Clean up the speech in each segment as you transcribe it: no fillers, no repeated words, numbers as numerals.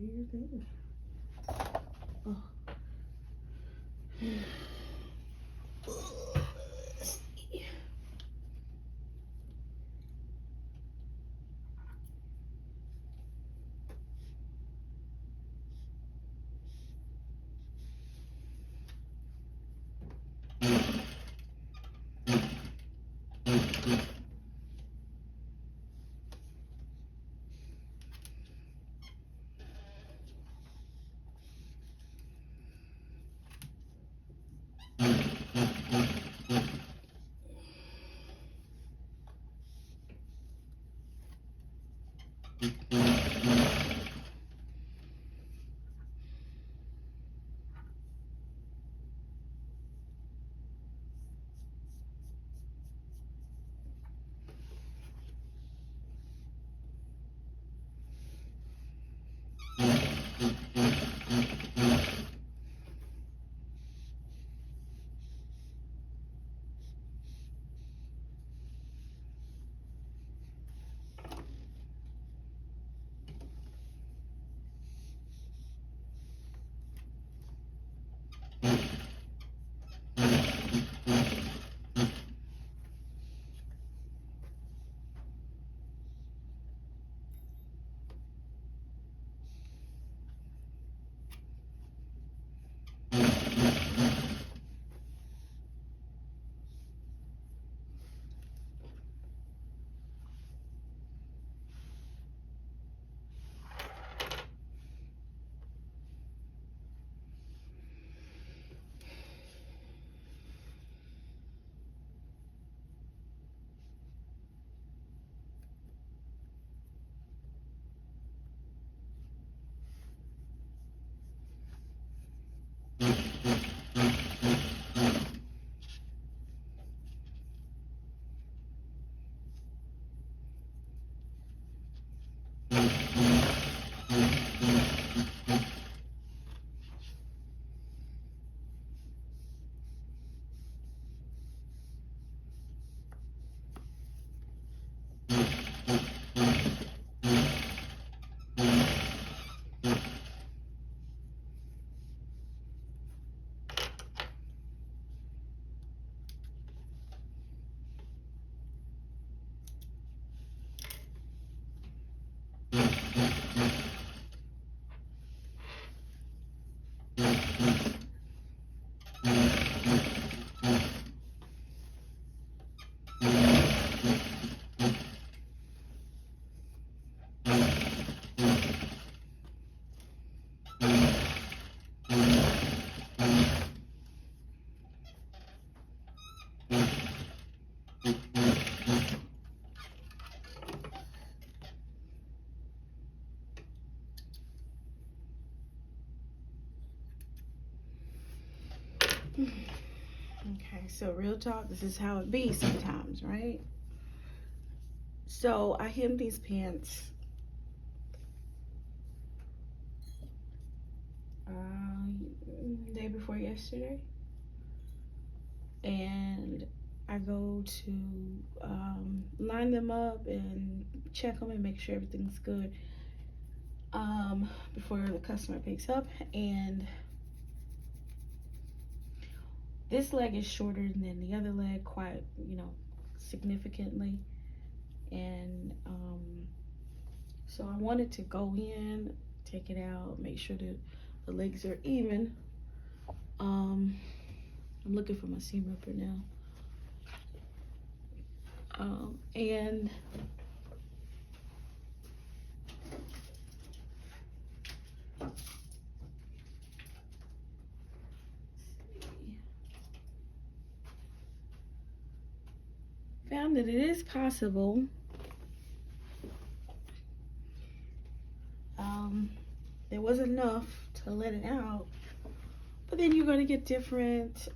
your thing. Oh. Okay, so real talk, this is how it be sometimes, right? So I hemmed these pants day before yesterday, and I go to line them up and check them and make sure everything's good before the customer picks up. And this leg is shorter than the other leg, quite, significantly. And so I wanted to go in, take it out, make sure that the legs are even. I'm looking for my seam ripper now. And found that it is possible. There was enough to let it out, but then you're going to get different.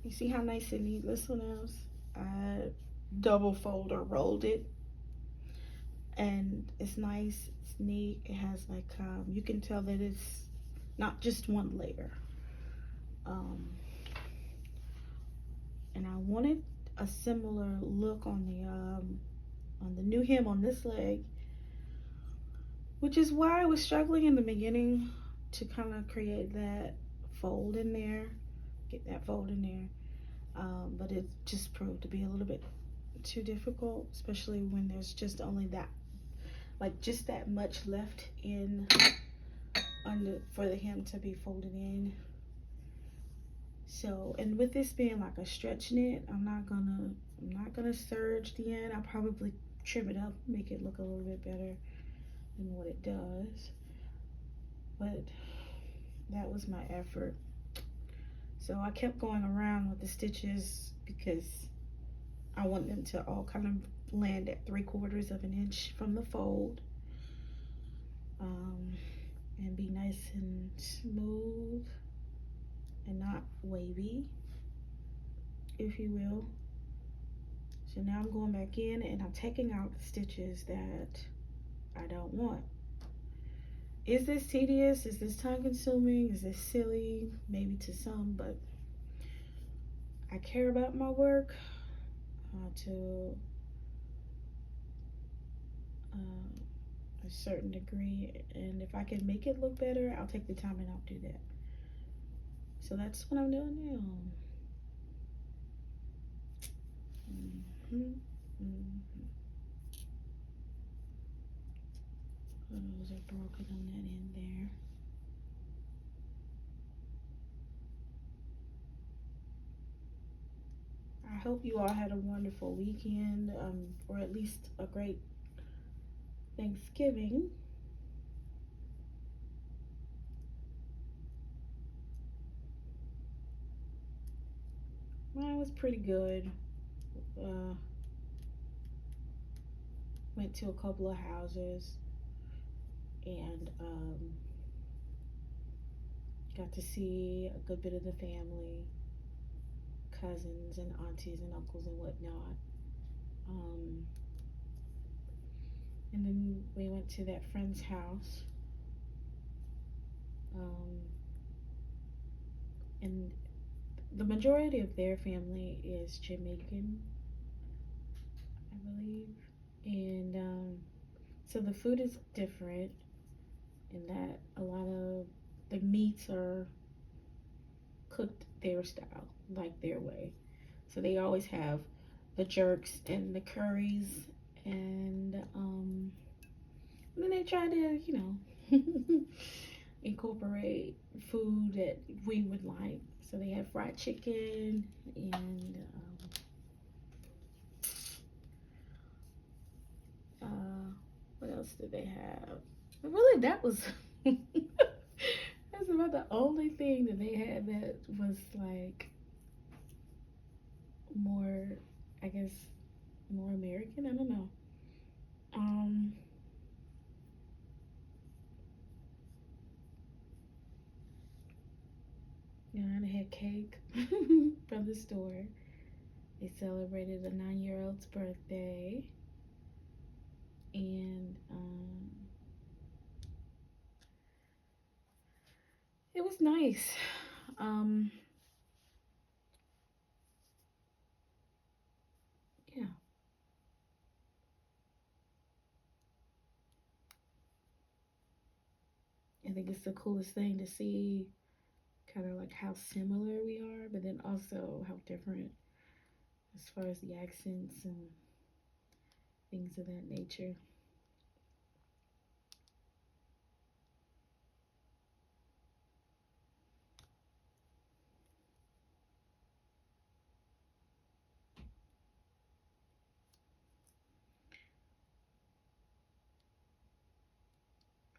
You see how nice and neat this one is? I double fold or rolled it, and it's nice, it's neat. It has like you can tell that it's not just one layer. And I wanted a similar look on the new hem on this leg, which is why I was struggling in the beginning to kind of create that fold in there, get that fold in there. But it just proved to be a little bit too difficult, especially when there's just only that, like just that much left in under for the hem to be folded in. So, and with this being like a stretch knit, I'm not gonna serge the end. I'll probably trim it up, make it look a little bit better than what it does. But that was my effort. So I kept going around with the stitches because I want them to all kind of land at 3/4 of an inch from the fold, um, and be nice and smooth and not wavy, if you will. So now I'm going back in and I'm taking out the stitches that I don't want. Is this tedious? Is this time consuming? Is this silly? Maybe to some, but I care about my work to a certain degree, and if I can make it look better, I'll take the time and I'll do that. So that's what I'm doing now. Mm-hmm. Mm-hmm. Those are broken on that end there. I hope you all had a wonderful weekend, or at least a great Thanksgiving. Mine was pretty good. Uh, went to a couple of houses and got to see a good bit of the family, cousins and aunties and uncles and whatnot. Um, and then we went to that friend's house. Um, and the majority of their family is Jamaican, I believe. And so the food is different in that a lot of the meats are cooked their style, like their way. So they always have the jerks and the curries, and then they try to, incorporate food that we would like. So they have fried chicken and what else did they have? But really, that was that's about the only thing that they had that was like more, I guess, more American. I don't know. Um, I had cake from the store. They celebrated a 9-year-old's birthday, and it was nice. Um, yeah, I think it's the coolest thing to see, kind of like how similar we are, but then also how different as far as the accents and things of that nature.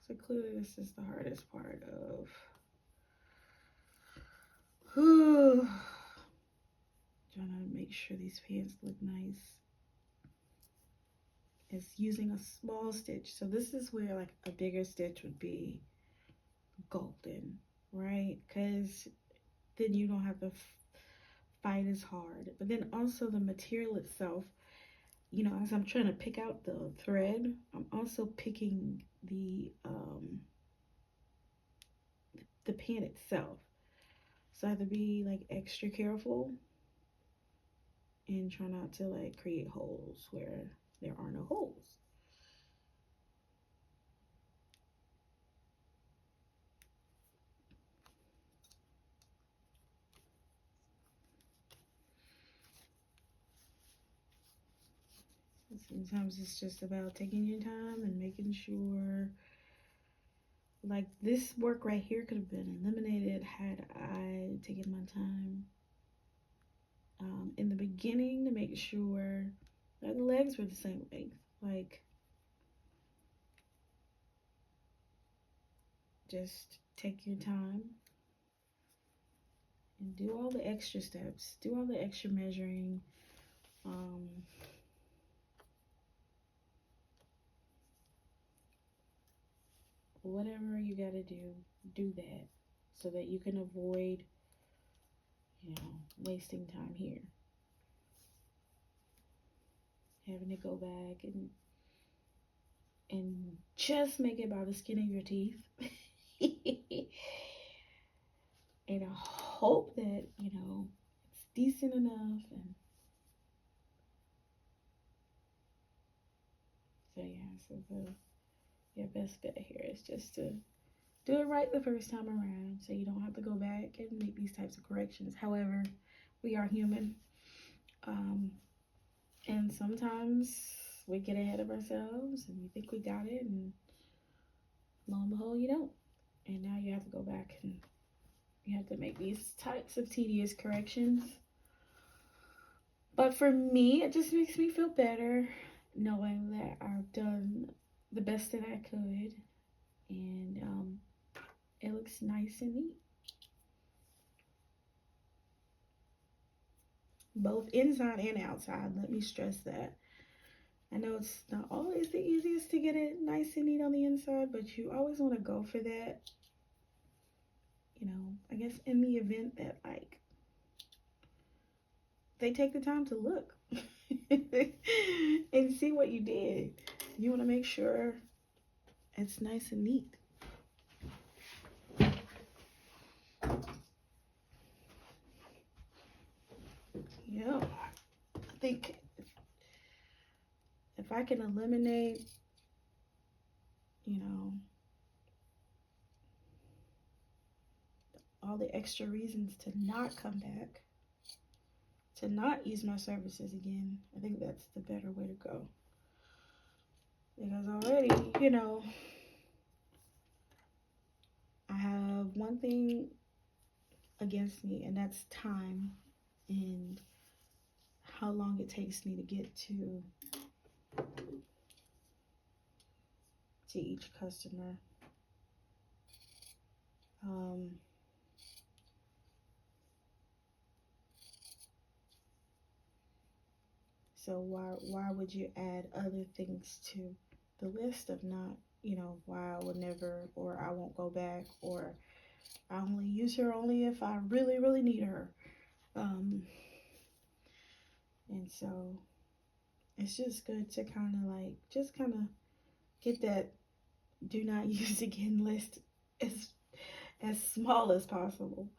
So clearly, this is the hardest part of trying to make sure these pants look nice. Is using a small stitch. So this is where like a bigger stitch would be golden, right? Because then you don't have to fight as hard. But then also the material itself, as I'm trying to pick out the thread, I'm also picking the pin itself. So I have to be like extra careful and try not to like create holes where there are no holes. Sometimes it's just about taking your time and making sure, like this work right here could have been eliminated had I taken my time in the beginning to make sure that the legs were the same length. Like, just take your time and do all the extra steps, do all the extra measuring. Whatever you gotta do that so that you can avoid, wasting time here. Having to go back and just make it by the skin of your teeth. And I hope that, it's decent enough. And so your best bet here is just to do it right the first time around so you don't have to go back and make these types of corrections. However, we are human. And sometimes we get ahead of ourselves and we think we got it, and lo and behold, you don't. And now you have to go back and you have to make these types of tedious corrections. But for me, it just makes me feel better knowing that I've done the best that I could, and it looks nice and neat. Both inside and outside, let me stress that. I know it's not always the easiest to get it nice and neat on the inside, but you always want to go for that. I guess in the event that, like, they take the time to look and see what you did. You want to make sure it's nice and neat. Yeah, I think if I can eliminate, all the extra reasons to not come back, to not use my services again, I think that's the better way to go. Because already, I have one thing against me, and that's time and how long it takes me to get to each customer. So why would you add other things to the list of not, why I would never, or I won't go back, or I only use her only if I really, really need her. And so it's just good to kind of get that do not use again list as small as possible.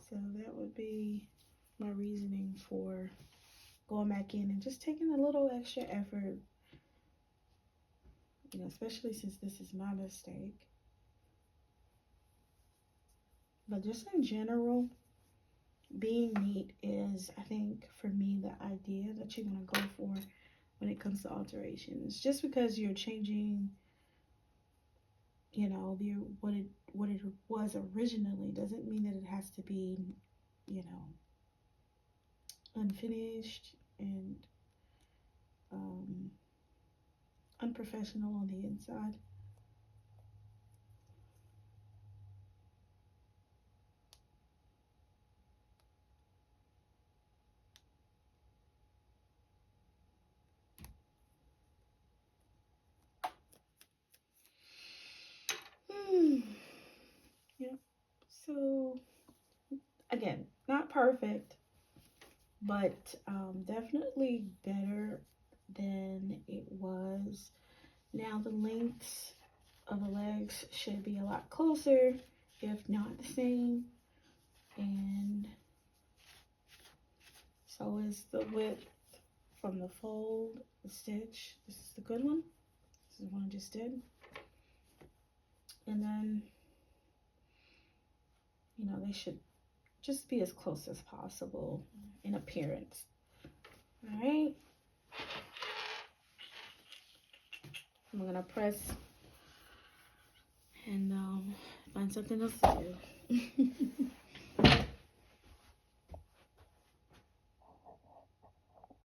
So that would be my reasoning for going back in and just taking a little extra effort, especially since this is my mistake. But just in general, being neat is, I think, for me, the idea that you want to go for when it comes to alterations. Just because you're changing, what it was originally doesn't mean that it has to be, unfinished and unprofessional on the inside. Yep. So again, not perfect, but definitely better than it was. Now the lengths of the legs should be a lot closer, if not the same, and so is the width from the fold, the stitch. This is the good one. This is the one I just did. And then, you know, they should just be as close as possible in appearance. All right. I'm gonna press and find something else to do.